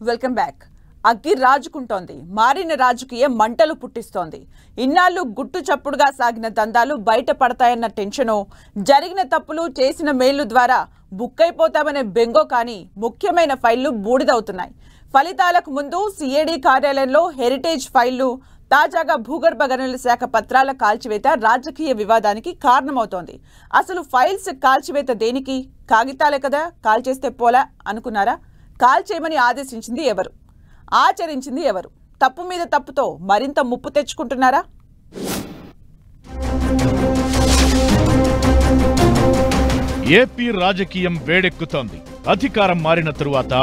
Welcome back. అగ్గి రాజుకుంటోంది. మారిన రాజకీయ మంటలు పుట్టిస్తోంది. ఇన్నాళ్ళు గుట్టు చప్పుడుగా సాగిన దందాలు బయట పడతాయన్న టెన్షను, జరిగిన తప్పులు చేసిన మేళ్లు ద్వారా బుక్కైపోతామనే బెంగో కానీ ముఖ్యమైన ఫైళ్లు బూడిదవుతున్నాయి. ఫలితాలకు ముందు సిఐడి కార్యాలయంలో హెరిటేజ్ ఫైళ్లు, తాజాగా భూగర్భ గనుల శాఖ పత్రాల కాల్చివేత రాజకీయ వివాదానికి కారణమవుతోంది. అసలు ఫైల్స్ కాల్చివేత దేనికి? కాగితాలే కదా, కాల్చేస్తే పోలా అనుకున్నారా? కాల్చేయమని ఆదేశించింది ఎవరు? ఆచరించింది ఎవరు? తప్పు మీద తప్పుతో మరింత ముప్పు తెచ్చుకుంటున్నారా? ఏపీ రాజకీయం వేడెక్కుతోంది. అధికారం మారిన తరువాత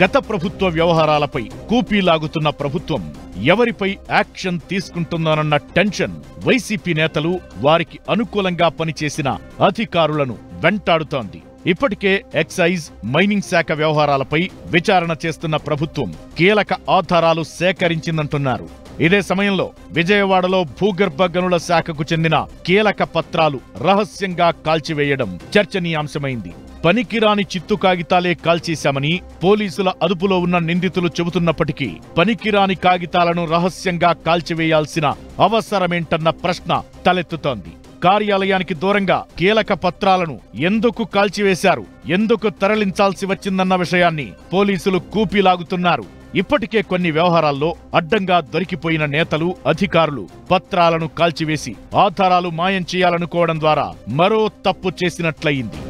గత ప్రభుత్వ వ్యవహారాలపై కూపీలాగుతున్న ప్రభుత్వం ఎవరిపై యాక్షన్ తీసుకుంటుందోనన్న టెన్షన్ వైసీపీ నేతలు, వారికి అనుకూలంగా పనిచేసిన అధికారులను వెంటాడుతోంది. ఇప్పటికే ఎక్సైజ్, మైనింగ్ శాఖ వ్యవహారాలపై విచారణ చేస్తున్న ప్రభుత్వం కీలక ఆధారాలు సేకరించిందంటున్నారు. ఇదే సమయంలో విజయవాడలో భూగర్భ గనుల శాఖకు చెందిన కీలక పత్రాలు రహస్యంగా కాల్చివేయడం చర్చనీయాంశమైంది. పనికిరాని చిత్తు కాగితాలే కాల్చేశామని పోలీసుల అదుపులో ఉన్న నిందితులు చెబుతున్నప్పటికీ పనికిరాని కాగితాలను రహస్యంగా కాల్చివేయాల్సిన అవసరమేంటన్న ప్రశ్న తలెత్తుతోంది. కార్యాలయానికి దూరంగా కీలక పత్రాలను ఎందుకు కాల్చివేశారు, ఎందుకు తరలించాల్సి వచ్చిందన్న విషయాన్ని పోలీసులు కూపీలాగుతున్నారు. ఇప్పటికే కొన్ని వ్యవహారాల్లో అడ్డంగా దొరికిపోయిన నేతలు, అధికారులు పత్రాలను కాల్చివేసి ఆధారాలు మాయం చేయాలనుకోవడం ద్వారా మరో తప్పు చేసినట్లయింది.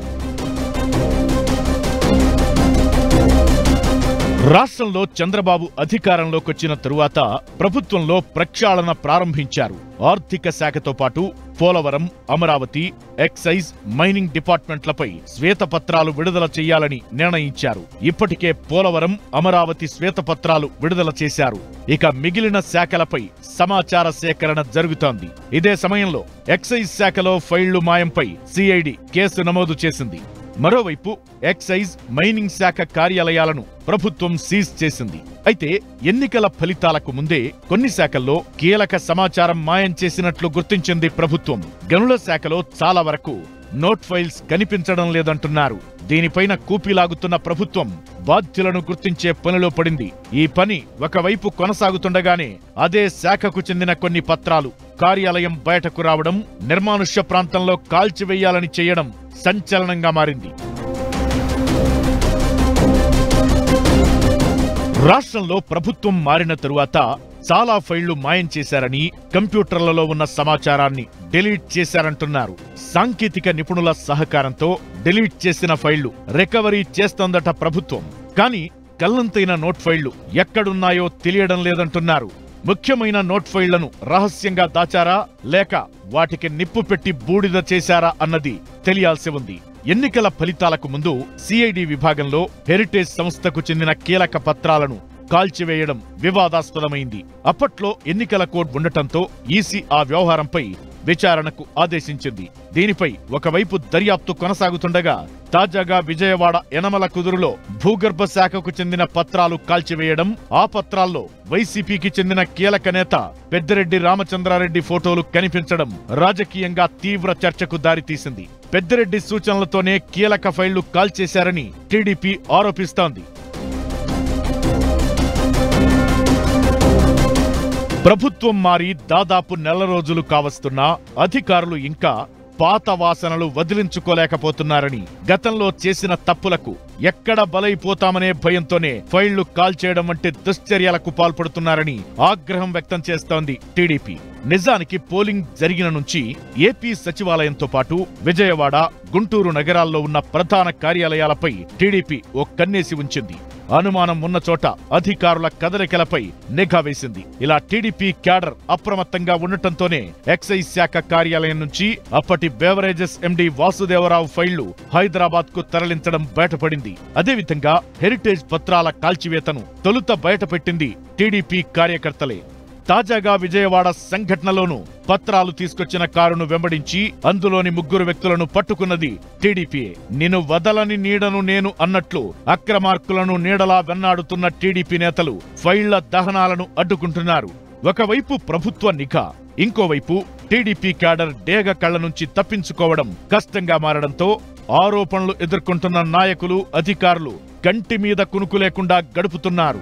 రాష్ట్రంలో చంద్రబాబు అధికారంలోకొచ్చిన తరువాత ప్రభుత్వంలో ప్రక్షాళన ప్రారంభించారు. ఆర్థిక శాఖతో పాటు పోలవరం, అమరావతి, ఎక్సైజ్, మైనింగ్ డిపార్ట్మెంట్లపై శ్వేతపత్రాలు విడుదల చేయాలని నిర్ణయించారు. ఇప్పటికే పోలవరం, అమరావతి శ్వేతపత్రాలు విడుదల చేశారు. ఇక మిగిలిన శాఖలపై సమాచార సేకరణ జరుగుతోంది. ఇదే సమయంలో ఎక్సైజ్ శాఖలో ఫైళ్లు మాయంపై సిఐడి కేసు నమోదు చేసింది. మరోవైపు ఎక్సైజ్, మైనింగ్ శాఖ కార్యాలయాలను ప్రభుత్వం సీజ్ చేసింది. అయితే ఎన్నికల ఫలితాలకు ముందే కొన్ని శాఖల్లో కీలక సమాచారం మాయం చేసినట్లు గుర్తించింది ప్రభుత్వం. గనుల శాఖలో చాలా వరకు నోట్ ఫైల్స్ కనిపించడం లేదంటున్నారు. దీనిపైన కూపీలాగుతున్న ప్రభుత్వం బాధ్యులను గుర్తించే పనిలో పడింది. ఈ పని ఒకవైపు కొనసాగుతుండగానే అదే శాఖకు చెందిన కొన్ని పత్రాలు కార్యాలయం బయటకు రావడం, నిర్మానుష్య ప్రాంతంలో కాల్చివేయాలని చేయడం సంచలనంగా మారింది. రాష్ట్రంలో ప్రభుత్వం మారిన తరువాత చాలా ఫైళ్లు మాయం చేశారని, కంప్యూటర్లలో ఉన్న సమాచారాన్ని డిలీట్ చేశారంటున్నారు. సాంకేతిక నిపుణుల సహకారంతో డిలీట్ చేసిన ఫైళ్లు రికవరీ చేస్తోందట ప్రభుత్వం. కానీ గల్లంతైన నోట్ ఫైళ్లు ఎక్కడున్నాయో తెలియడం లేదంటున్నారు. ముఖ్యమైన నోట్ ఫైళ్లను రహస్యంగా దాచారా, లేక వాటికి నిప్పు పెట్టి బూడిద చేశారా అన్నది తెలియాల్సి ఉంది. ఎన్నికల ఫలితాలకు ముందు సిఐడి విభాగంలో హెరిటేజ్ సంస్థకు చెందిన కీలక పత్రాలను కాల్చివేయడం వివాదాస్పదమైంది. అప్పట్లో ఎన్నికల కోడ్ ఉండటంతో ఈసీ ఆ వ్యవహారంపై విచారణకు ఆదేశించింది. దీనిపై ఒకవైపు దర్యాప్తు కొనసాగుతుండగా తాజాగా విజయవాడ యనమల కుదురులో భూగర్భ శాఖకు చెందిన పత్రాలు కాల్చివేయడం, ఆ పత్రాల్లో వైసీపీకి చెందిన కీలక నేత పెద్దిరెడ్డి రామచంద్రారెడ్డి ఫోటోలు కనిపించడం రాజకీయంగా తీవ్ర చర్చకు దారితీసింది. పెద్దిరెడ్డి సూచనలతోనే కీలక ఫైళ్లు కాల్చేశారని టీడీపీ ఆరోపిస్తోంది. ప్రభుత్వం మారి దాదాపు నెల రోజులు కావస్తున్నా అధికారులు ఇంకా పాత వాసనలు వదిలించుకోలేకపోతున్నారని, గతంలో చేసిన తప్పులకు ఎక్కడ బలైపోతామనే భయంతోనే ఫైళ్లు కాల్చేయడం వంటి దుశ్చర్యలకు పాల్పడుతున్నారని ఆగ్రహం వ్యక్తం చేస్తోంది టీడీపీ. నిజానికి పోలింగ్ జరిగిన నుంచి ఏపీ సచివాలయంతో పాటు విజయవాడ, గుంటూరు నగరాల్లో ఉన్న ప్రధాన కార్యాలయాలపై టీడీపీ ఓ కన్నేసి ఉంచింది. అనుమానం ఉన్న చోట అధికారుల కదలికలపై నిఘా వేసింది. ఇలా టీడీపీ క్యాడర్ అప్రమత్తంగా ఉండటంతోనే ఎక్సైజ్ శాఖ కార్యాలయం నుంచి అప్పటి బేవరేజెస్ ఎండీ వాసుదేవరావు ఫైళ్లు హైదరాబాద్ కు తరలించడం బయటపడింది. అదేవిధంగా హెరిటేజ్ పత్రాల కాల్చివేతను తొలుత బయటపెట్టింది టీడీపీ కార్యకర్తలే. తాజాగా విజయవాడ సంఘటనలోనూ పత్రాలు తీసుకొచ్చిన కారును వెంబడించి అందులోని 3 వ్యక్తులను పట్టుకున్నది టీడీపీయే. నిన్ను వదలని నీడను నేను అన్నట్లు అక్రమార్కులను నీడలా వెన్నాడుతున్న టీడీపీ నేతలు ఫైళ్ల దహనాలను అడ్డుకుంటున్నారు. ఒకవైపు ప్రభుత్వ నిఘా, ఇంకోవైపు టీడీపీ క్యాడర్ డేగ కళ్ల నుంచి తప్పించుకోవడం కష్టంగా మారడంతో ఆరోపణలు ఎదుర్కొంటున్న నాయకులు, అధికారులు కంటి మీద కునుకు లేకుండా గడుపుతున్నారు.